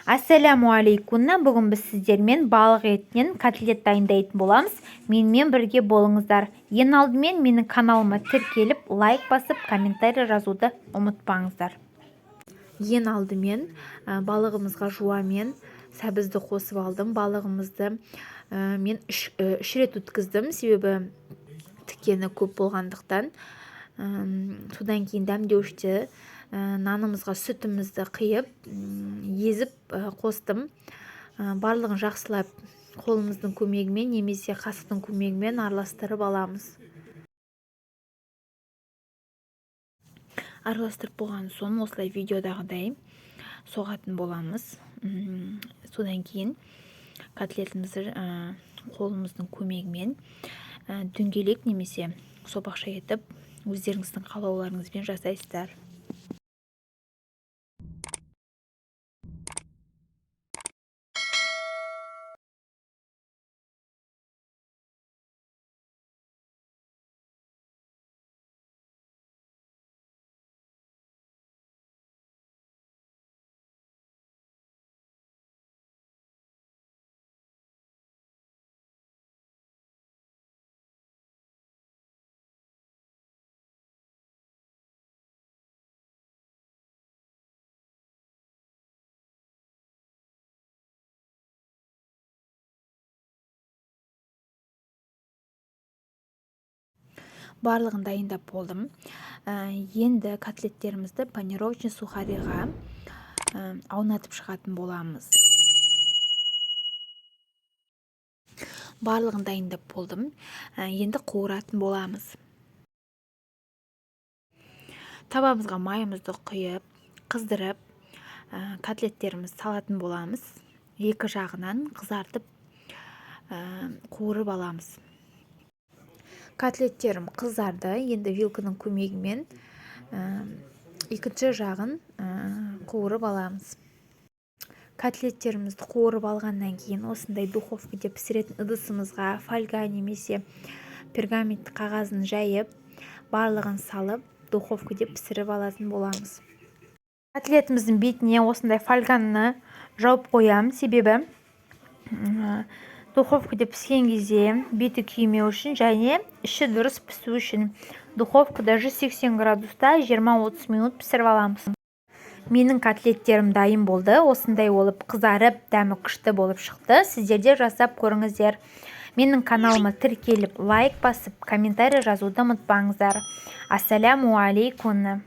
Ассаляму алейкум. Бүгін біз сіздермен балық етінен котлет дайындайтын боламыз. Менімен бірге болыңыздар. Ең алдымен менің каналыма тіркеліп, лайк басып, комментарий жазуды ұмытпаңыздар. Ең алдымен балығымызға жуамен сәбізді қосып алдым. Балығымызды мен үш рет өткіздім, себебі тікені көп болғандықтан. Содан кейін дәмдеуіште нанымызға сүтімізді қиып, езіп қостым. Барлығын жақсылап қолымыздың көмегімен немесе қасықтың көмегімен араластырып аламыз. Араластырып болған соң осылай видеодағыдай соғатын боламыз. Содан кейін котлетімізді қолымыздың көмегімен дөңгелек немесе сопақша етіп өздеріңіздің қалауларыңызбен жасайсыздар. Барлығын дайындап болдым. Енді котлеттерімізді панировочный сухариға аунатып шығатын боламыз. Барлығын дайындап болдым. Енді қуыратын боламыз. Табамызға майымызды құйып, қыздырып, котлеттерімізді салатын боламыз. Екі жағынан қызартып қуырып аламыз. Котлеттерім қызарды. Енді вилканың көмегімен екінші жағын қуырып аламыз. Котлеттерімізді қуырып алғаннан кейін осындай духовкада пісіретін ыдысымызға фольга немесе пергамент қағазын жайып, барлығын салып, духовкада пісіріп алатын боламыз. Котлетіміздің бетіне осындай фольганы жауып қоям, себебі духовкада піскен кезде беті күймеу үшін және іші дұрыс пісу үшін духовкада 180 градуста 20-30 минут пісіріп аламыз. Менің котлеттерім дайын болды. Осындай болып қызарып, дәмі күшті болып шықты. Сіздер де жасап көріңіздер. Менің каналыма тіркеліп, лайк басып, комментарий жазуды ұмытпаңыздар. Ассаляму алейкум.